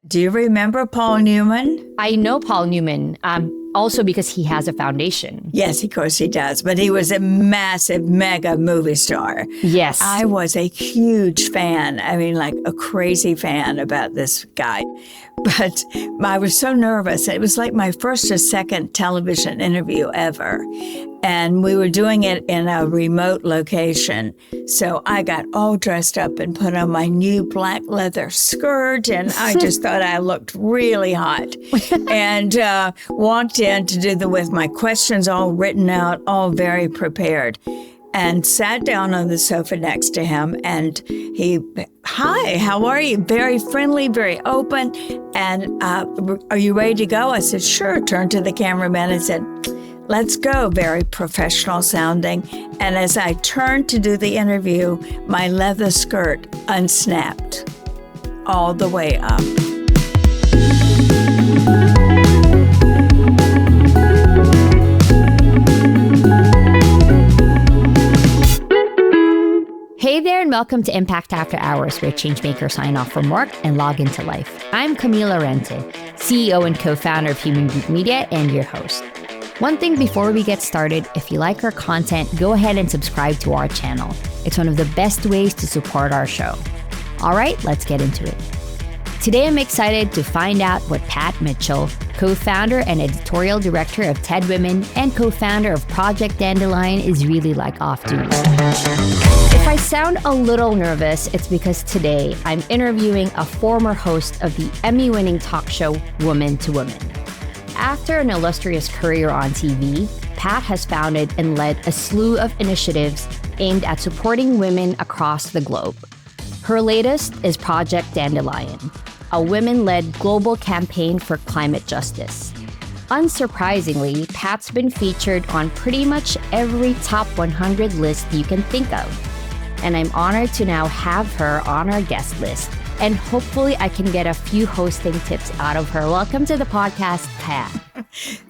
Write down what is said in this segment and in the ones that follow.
Do you remember Paul Newman? I know Paul Newman, also because he has a foundation. Yes, of course he does. But he was a massive, mega movie star. Yes. I was a huge fan. I mean, like a crazy fan about this guy. But I was so nervous. It was like my first or second television interview ever. And we were doing it in a remote location. So I got all dressed up and put on my new black leather skirt. And I just thought I looked really hot. And walked in to do with my questions all written out, all very prepared. And sat down on the sofa next to him, and hi, how are you? Very friendly, very open. And are you ready to go? I said, sure. Turned to the cameraman and said, let's go. Very professional sounding. And as I turned to do the interview, my leather skirt unsnapped all the way up. Hey there, and welcome to Impact After Hours, where changemakers sign off from work and log into life. I'm Camila Rente, CEO and co-founder of Human Geek Media and your host. One thing before we get started, if you like our content, go ahead and subscribe to our channel. It's one of the best ways to support our show. All right, let's get into it. Today, I'm excited to find out what Pat Mitchell, co-founder and editorial director of TEDWomen and co-founder of Project Dandelion, is really like off duty. If I sound a little nervous, it's because today I'm interviewing a former host of the Emmy-winning talk show Woman to Woman. After an illustrious career on TV, Pat has founded and led a slew of initiatives aimed at supporting women across the globe. Her latest is Project Dandelion, a women-led global campaign for climate justice. Unsurprisingly, Pat's been featured on pretty much every top 100 list you can think of. And I'm honored to now have her on our guest list. And hopefully I can get a few hosting tips out of her. Welcome to the podcast, Pat.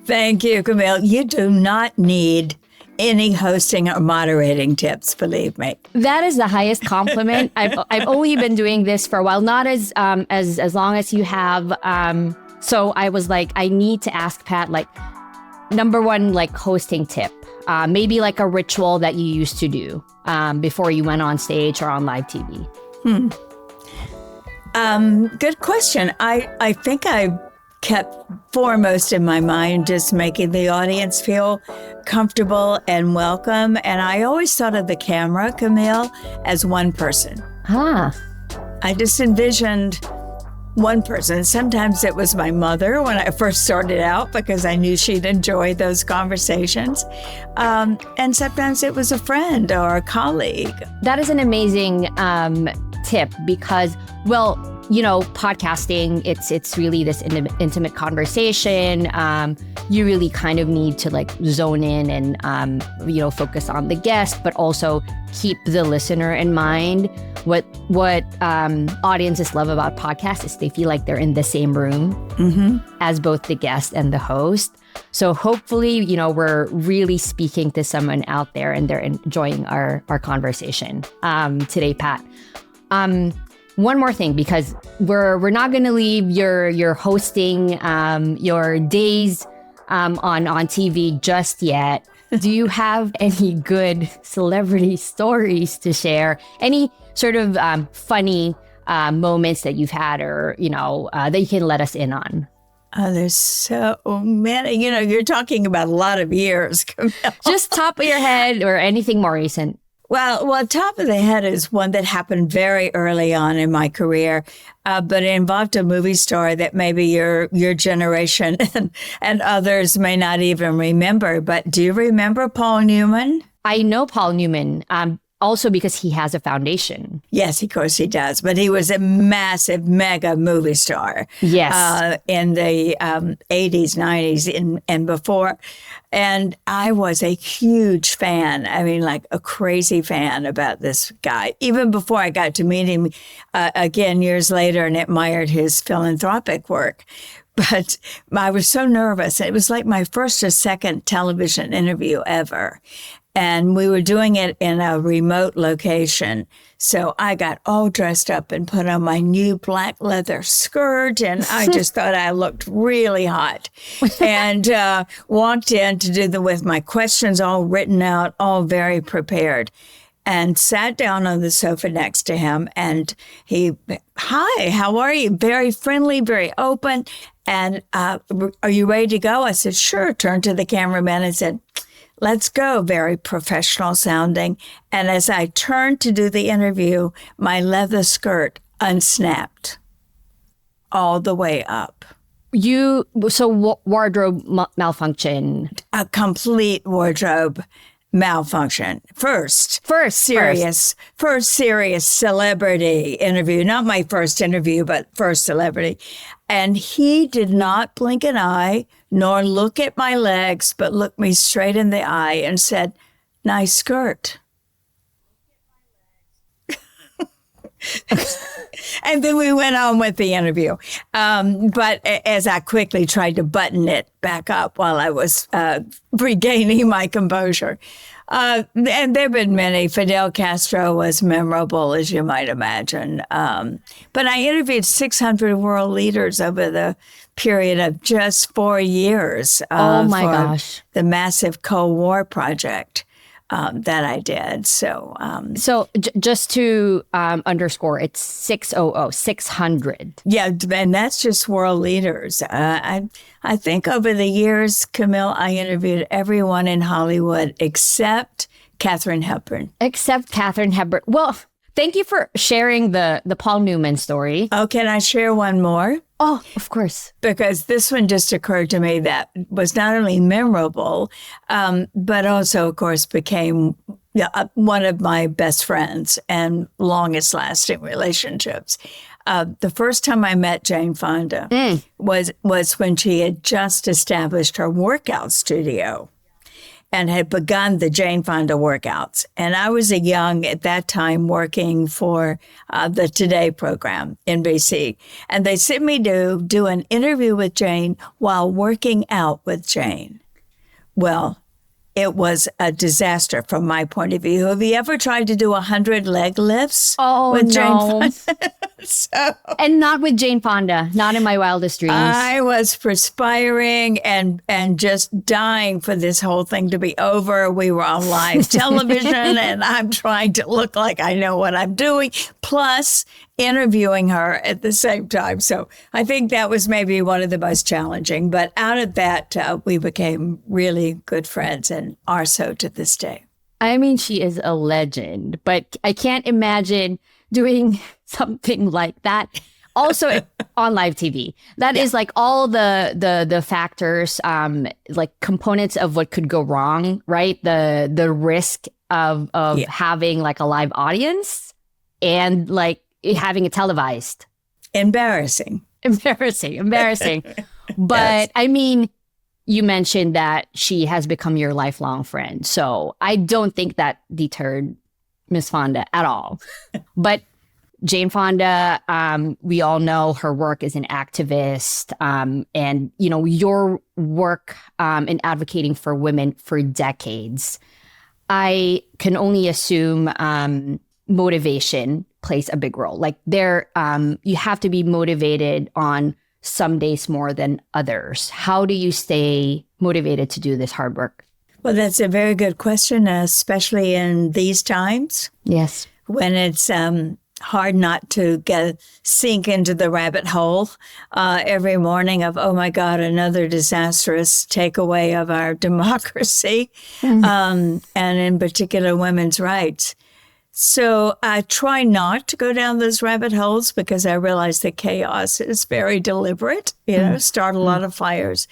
Thank you, Camille. You do not need any hosting or moderating tips, believe me. That is the highest compliment. I've only been doing this for a while, not as long as you have. So I was like, I need to ask Pat, like, number one, like hosting tip, maybe like a ritual that you used to do before you went on stage or on live TV. Good question. I think I kept foremost in my mind just making the audience feel comfortable and welcome. And I always thought of the camera, Camille, as one person. I just envisioned one person. Sometimes it was my mother when I first started out because I knew she'd enjoy those conversations. And sometimes it was a friend or a colleague. That is an amazing tip because, well, you know, podcasting, it's really this intimate conversation. You really kind of need to like zone in and, focus on the guest, but also keep the listener in mind. What audiences love about podcasts is they feel like they're in the same room as both the guest and the host. So hopefully, you know, we're really speaking to someone out there and they're enjoying our conversation today, Pat. One more thing, because we're not going to leave your hosting your days on TV just yet. Do you have any good celebrity stories to share? Any sort of funny moments that you've had, or that you can let us in on? Oh, there's so many. You know, you're talking about a lot of years, Camille. Just top of your head or anything more recent. Well, top of the head is one that happened very early on in my career, but it involved a movie star that maybe your generation and others may not even remember. But do you remember Paul Newman? I know Paul Newman. Also because he has a foundation. Yes, of course he does. But he was a massive, mega movie star. Yes. In the 80s, 90s, and before. And I was a huge fan. I mean, like a crazy fan about this guy. Even before I got to meet him again years later and admired his philanthropic work. But I was so nervous. It was like my first or second television interview ever. And we were doing it in a remote location. So I got all dressed up and put on my new black leather skirt. And I just thought I looked really hot. And walked in to do with my questions all written out, all very prepared. And sat down on the sofa next to him. And hi, how are you? Very friendly, very open. And are you ready to go? I said, sure. Turned to the cameraman and said, let's go. Very professional sounding. And as I turned to do the interview, my leather skirt unsnapped all the way up. Wardrobe malfunction. A complete wardrobe malfunction. First serious celebrity interview. Not my first interview, but first celebrity. And he did not blink an eye, nor look at my legs, but looked me straight in the eye and said, nice skirt. And then we went on with the interview. But as I quickly tried to button it back up while I was regaining my composure. And there have been many. Fidel Castro was memorable, as you might imagine. But I interviewed 600 world leaders over the period of just 4 years. Oh, my gosh. The massive Cold War project that I did. So just to underscore, it's 600. Yeah, and that's just world leaders. I think over the years, Camille, I interviewed everyone in Hollywood except Katharine Hepburn. Well, thank you for sharing the Paul Newman story. Oh, can I share one more? Oh, of course. Because this one just occurred to me that was not only memorable, but also, of course, became one of my best friends and longest lasting relationships. The first time I met Jane Fonda was when she had just established her workout studio and had begun the Jane Fonda workouts. And I was at that time, working for the Today program, NBC. And they sent me to do an interview with Jane while working out with Jane. Well, it was a disaster from my point of view. Have you ever tried to do 100 leg lifts with Jane Fonda? And not with Jane Fonda, not in my wildest dreams. I was perspiring and just dying for this whole thing to be over. We were on live television and I'm trying to look like I know what I'm doing, plus interviewing her at the same time. So I think that was maybe one of the most challenging. But out of that, we became really good friends and are so to this day. I mean, she is a legend, but I can't imagine doing something like that. Also on live TV. That is like all the factors, like components of what could go wrong, right? The risk of having like a live audience and like having it televised. Embarrassing. But Yes. I mean, you mentioned that she has become your lifelong friend. So I don't think that deterred Miss Fonda at all. But Jane Fonda, we all know her work as an activist, and you know your work in advocating for women for decades. I can only assume motivation plays a big role. Like you have to be motivated on some days more than others. How do you stay motivated to do this hard work? Well, that's a very good question, especially in these times. Yes. When it's hard not to sink into the rabbit hole every morning of, oh my God, another disastrous takeaway of our democracy, and in particular women's rights. So I try not to go down those rabbit holes because I realize that chaos is very deliberate, start a lot of fires,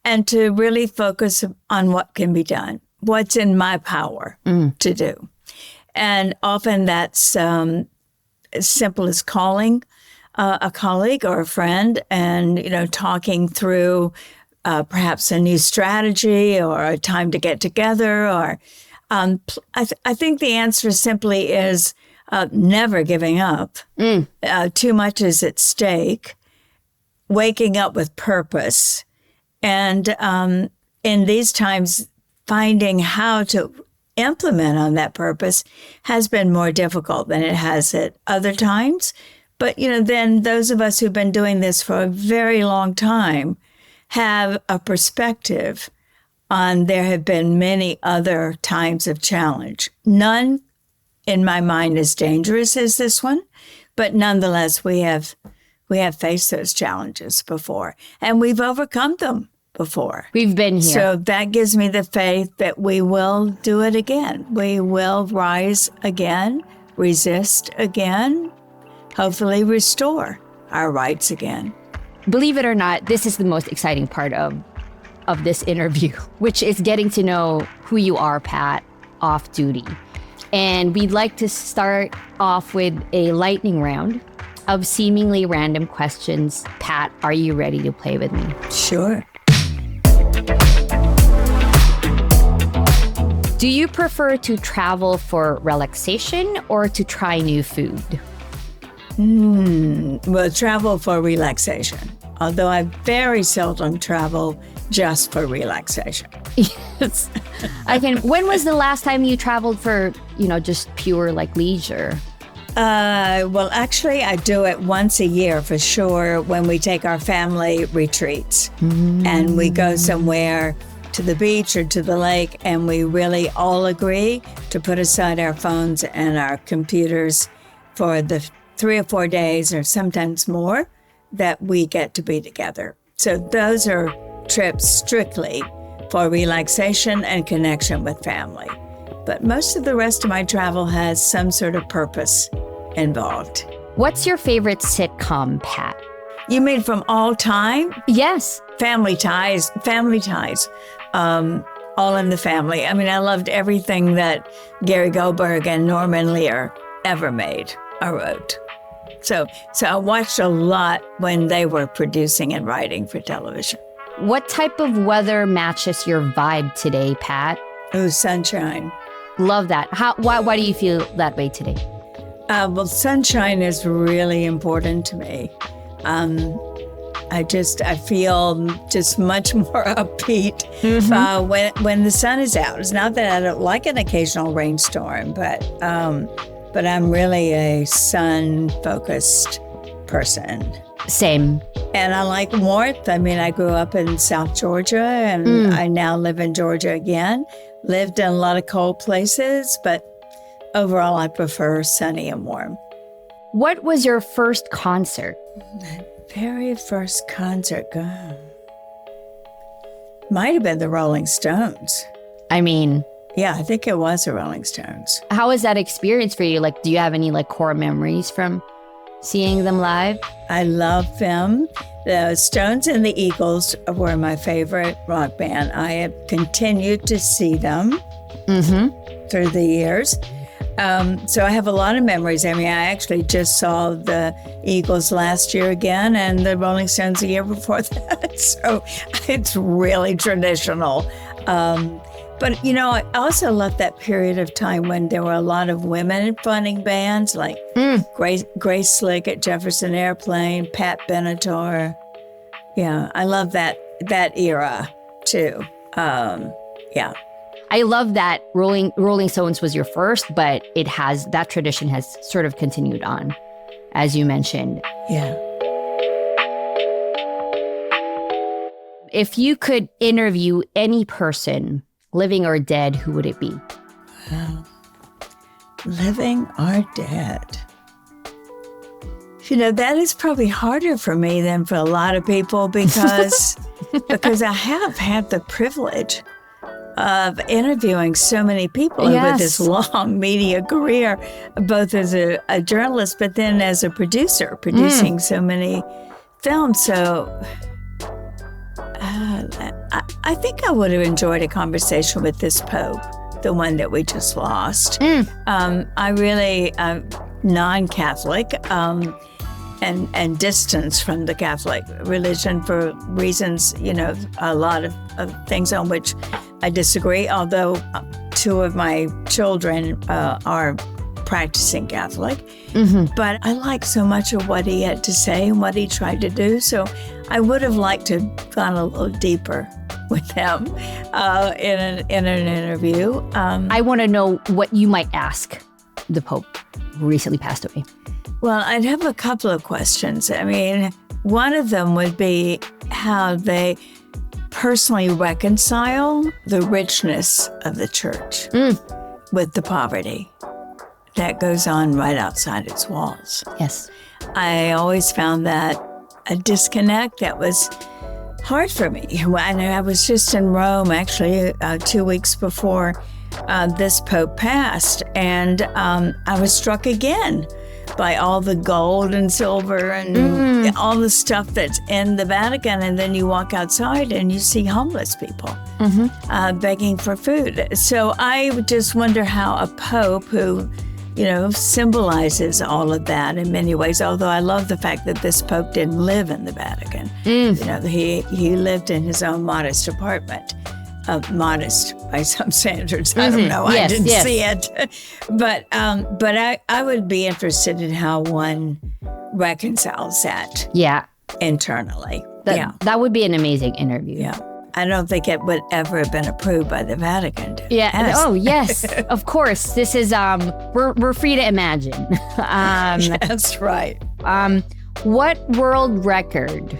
and to really focus on what can be done, what's in my power to do. And often that's as simple as calling a colleague or a friend and, talking through perhaps a new strategy or a time to get together. Or I think the answer simply is never giving up. Too much is at stake, waking up with purpose. And in these times, finding how to implement on that purpose has been more difficult than it has at other times. But, then those of us who've been doing this for a very long time have a perspective on there have been many other times of challenge. None, in my mind, as dangerous as this one, but nonetheless, we have faced those challenges before, and we've overcome them before. We've been here. So that gives me the faith that we will do it again. We will rise again, resist again, hopefully restore our rights again. Believe it or not, this is the most exciting part of this interview, which is getting to know who you are, Pat, off duty. And we'd like to start off with a lightning round of seemingly random questions. Pat, are you ready to play with me? Sure. Do you prefer to travel for relaxation or to try new food? Well, travel for relaxation, although I very seldom travel just for relaxation. Yes. When was the last time you traveled for, just pure leisure? Well, actually, I do it once a year for sure when we take our family retreats and we go somewhere to the beach or to the lake, and we really all agree to put aside our phones and our computers for the 3 or 4 days or sometimes more that we get to be together. So those are trips strictly for relaxation and connection with family. But most of the rest of my travel has some sort of purpose involved. What's your favorite sitcom, Pat? You mean from all time? Yes. Family Ties. All in the Family. I mean, I loved everything that Gary Goldberg and Norman Lear ever made or wrote. So I watched a lot when they were producing and writing for television. What type of weather matches your vibe today, Pat? Oh, sunshine. Love that. Why do you feel that way today? Well, sunshine is really important to me. I feel just much more upbeat when the sun is out. It's not that I don't like an occasional rainstorm, but I'm really a sun-focused person. Same. And I like warmth. I mean, I grew up in South Georgia, and I now live in Georgia again. Lived in a lot of cold places, but overall, I prefer sunny and warm. What was your first concert? My very first concert, might have been the Rolling Stones. I mean... Yeah, I think it was the Rolling Stones. How was that experience for you? Do you have any core memories from seeing them live? I love them. The Stones and the Eagles were my favorite rock band. I have continued to see them through the years. So I have a lot of memories. I mean, I actually just saw the Eagles last year again and the Rolling Stones the year before that. So it's really traditional. But, I also love that period of time when there were a lot of women fronting bands like Grace Slick at Jefferson Airplane, Pat Benatar. Yeah, I love that era too. Yeah. I love that Rolling Stones was your first, but that tradition has sort of continued on, as you mentioned. Yeah. If you could interview any person, living or dead, who would it be? Wow. Living or dead? That is probably harder for me than for a lot of people because I have had the privilege of interviewing so many people over this long media career, both as a journalist, but then as a producer, producing so many films. So I think I would have enjoyed a conversation with this Pope, the one that we just lost. I really, non-Catholic, and distance from the Catholic religion for reasons, a lot of things on which I disagree, although 2 of my children are practicing Catholic. But I like so much of what he had to say and what he tried to do. So I would have liked to have gone a little deeper with them in an interview. I want to know what you might ask the Pope who recently passed away. Well, I'd have a couple of questions. I mean, one of them would be how they personally reconcile the richness of the church with the poverty that goes on right outside its walls. Yes. I always found that a disconnect that was hard for me. When I was just in Rome, actually, 2 weeks before this Pope passed, and I was struck again by all the gold and silver and all the stuff that's in the Vatican. And then you walk outside and you see homeless people begging for food. So I just wonder how a Pope who, symbolizes all of that in many ways, although I love the fact that this Pope didn't live in the Vatican. He lived in his own modest apartment. Modest by some standards. I don't know. Yes, I didn't yes. see it. But I would be interested in how one reconciles that internally. That would be an amazing interview. Yeah. I don't think it would ever have been approved by the Vatican. Yeah. Oh, yes. Of course. This is, we're free to imagine. That's right. What world record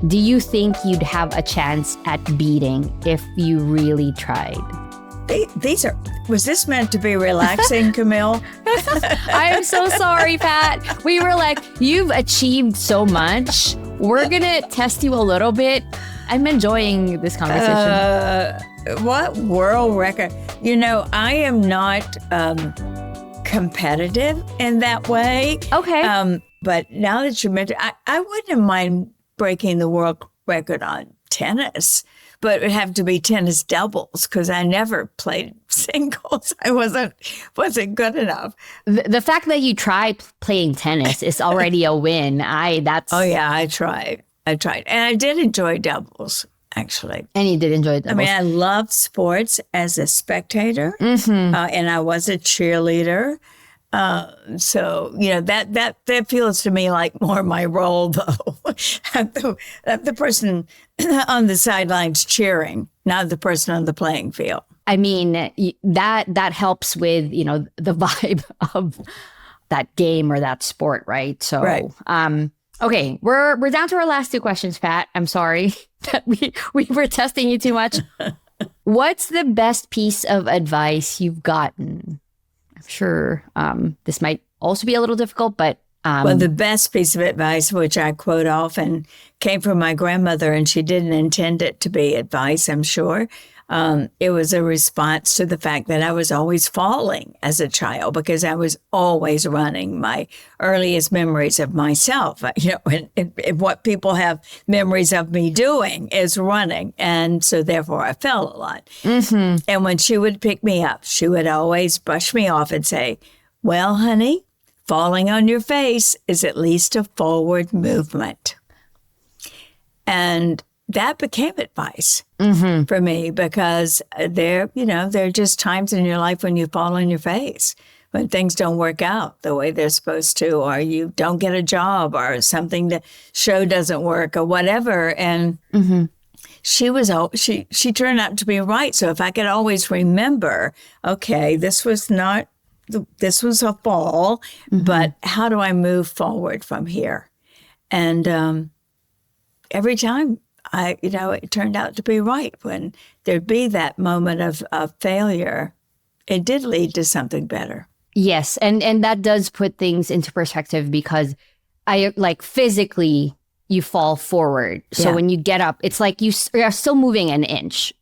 do you think you'd have a chance at beating if you really tried? Was this meant to be relaxing, Camille? I am so sorry, Pat. We were like, you've achieved so much. We're going to test you a little bit. I'm enjoying this conversation. What world record? I am not competitive in that way. Okay. But now that you mentioned, I wouldn't mind breaking the world record on tennis, but it would have to be tennis doubles because I never played singles. I wasn't good enough. The fact that you tried playing tennis is already a win. Oh yeah, I tried. And I did enjoy doubles, actually. And you did enjoy doubles. I mean, I loved sports as a spectator, and I was a cheerleader. So, that feels to me like more my role, though. the person on the sidelines cheering, not the person on the playing field. I mean, that helps with, the vibe of that game or that sport, right? So, right. Okay, we're down to our last two questions, Pat. I'm sorry that we were testing you too much. What's the best piece of advice you've gotten? I'm sure this might also be a little difficult, but... Well, the best piece of advice, which I quote often, came from my grandmother, and she didn't intend it to be advice, I'm sure. It was a response to the fact that I was always falling as a child because I was always running. My earliest memories of myself, and what people have memories of me doing is running. And so therefore I fell a lot. And when she would pick me up, she would always brush me off and say, well, honey, falling on your face is at least a forward movement. And that became advice for me because there are just times in your life when you fall on your face, when things don't work out the way they're supposed to, or you don't get a job, or something, the show doesn't work, or whatever. And she turned out to be right. So if I could always remember, okay, this was a fall, but how do I move forward from here? And every time, it turned out to be right. When there'd be that moment of failure, it did lead to something better. Yes, and that does put things into perspective because physically you fall forward. So when you get up, it's like you're still moving an inch,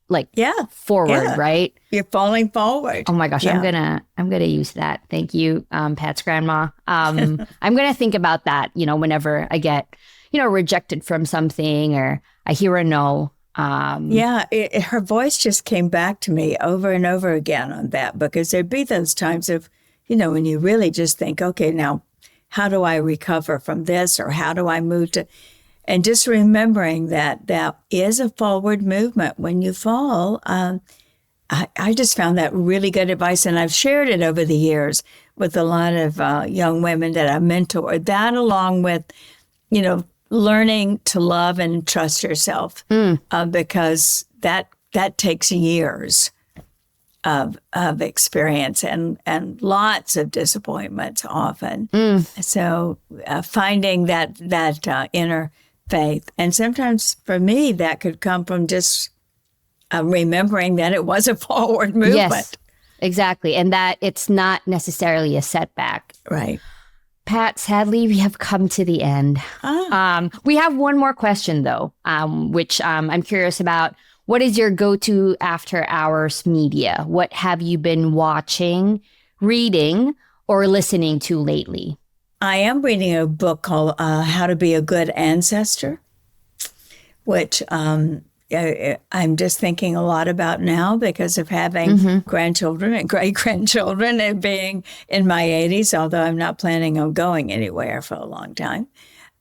forward, right? You're falling forward. Oh my gosh, I'm gonna use that. Thank you, Pat's grandma. I'm gonna think about that. Whenever I get rejected from something or I hear a no. Her voice just came back to me over and over again on that, because there'd be those times of, when you really just think, okay, now how do I recover from this, or how do I move to, and just remembering that is a forward movement when you fall. I just found that really good advice, and I've shared it over the years with a lot of young women that I mentored. That, along with, learning to love and trust yourself, because that takes years of experience and lots of disappointments often. So finding that inner faith, and sometimes for me that could come from just remembering that it was a forward movement. Yes, exactly, and that it's not necessarily a setback. Right. Pat, sadly, we have come to the end. We have one more question, though, which I'm curious about. What is your go-to after-hours media? What have you been watching, reading, or listening to lately? I am reading a book called How to Be a Good Ancestor, which I'm just thinking a lot about now because of having grandchildren and great-grandchildren and being in my 80s, although I'm not planning on going anywhere for a long time.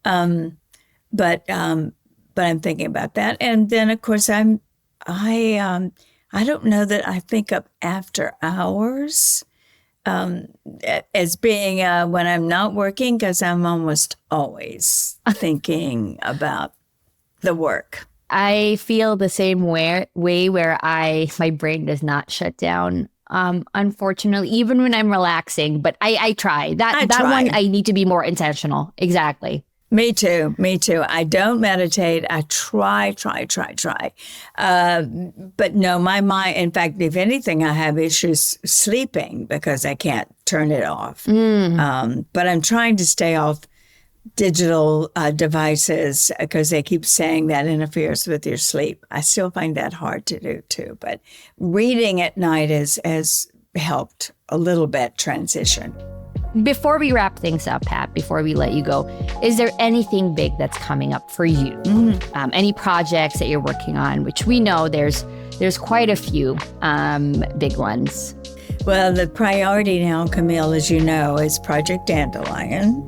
But I'm thinking about that. And then, of course, I don't know that I think of after hours as being when I'm not working, because I'm almost always thinking about the work. I feel the same way where my brain does not shut down. Unfortunately, even when I'm relaxing, but I try. That one I need to be more intentional. Exactly. Me too. I don't meditate. I try. But no, my mind, in fact, if anything, I have issues sleeping because I can't turn it off. But I'm trying to stay off digital devices because they keep saying that interferes with your sleep. I still find that hard to do too. But reading at night has helped a little bit transition. Before we wrap things up, Pat, before we let you go, is there anything big that's coming up for you? Any projects that you're working on, which we know there's quite a few big ones. Well, the priority now, Camille, as you know, is Project Dandelion.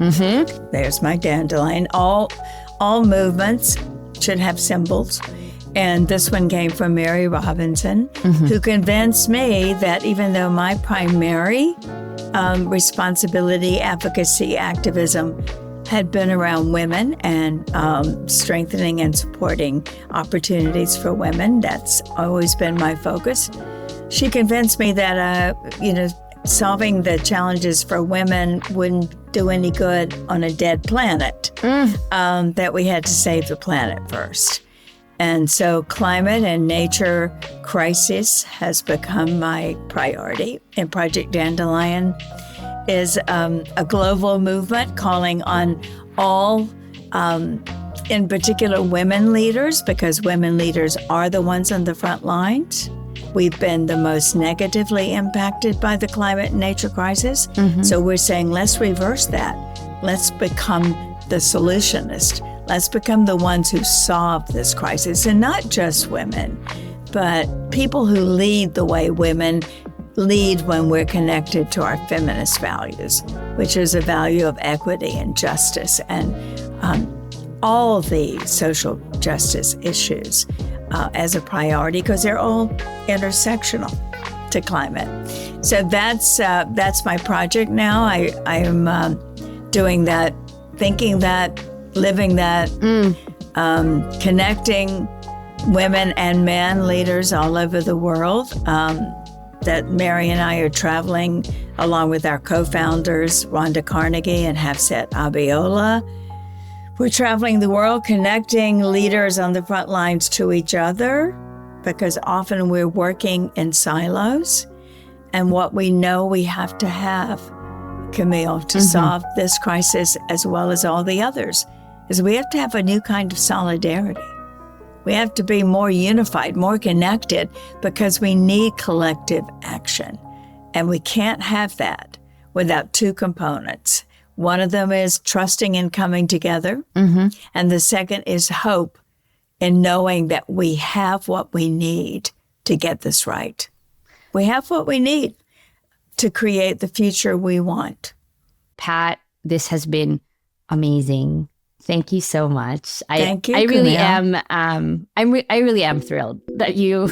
There's my dandelion. All movements should have symbols. And this one came from Mary Robinson, who convinced me that even though my primary responsibility, advocacy, activism had been around women and strengthening and supporting opportunities for women, that's always been my focus. She convinced me that, solving the challenges for women wouldn't do any good on a dead planet, that we had to save the planet first. And so climate and nature crisis has become my priority. And Project Dandelion is a global movement calling on all, in particular, women leaders, because women leaders are the ones on the front lines. We've been the most negatively impacted by the climate and nature crisis. So we're saying, let's reverse that. Let's become the solutionist. Let's become the ones who solve this crisis, and not just women, but people who lead the way women lead when we're connected to our feminist values, which is a value of equity and justice and all the social justice issues as a priority, because they're all intersectional to climate. So that's my project now. I am doing that, thinking that, living that, connecting women and men leaders all over the world. That Mary and I are traveling along with our co-founders, Rhonda Carnegie and Hafsat Abiola. We're traveling the world, connecting leaders on the front lines to each other, because often we're working in silos. And what we know we have to have, Camille, to solve this crisis as well as all the others, is we have to have a new kind of solidarity. We have to be more unified, more connected, because we need collective action. And we can't have that without two components. One of them is trusting and coming together. And the second is hope in knowing that we have what we need to get this right. We have what we need to create the future we want. Pat, this has been amazing. Thank you so much. Thank you. I really Camille. am. I really am thrilled that you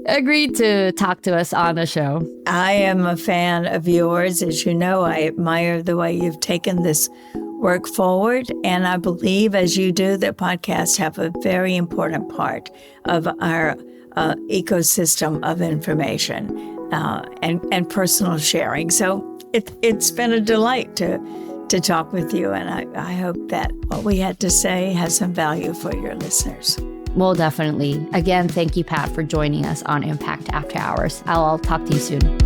agreed to talk to us on the show. I am a fan of yours. As you know, I admire the way you've taken this work forward. And I believe, as you do, that podcasts have a very important part of our ecosystem of information and personal sharing. So it's been a delight to talk with you. And I hope that what we had to say has some value for your listeners. Well, definitely. Again, thank you, Pat, for joining us on Impact After Hours. I'll talk to you soon.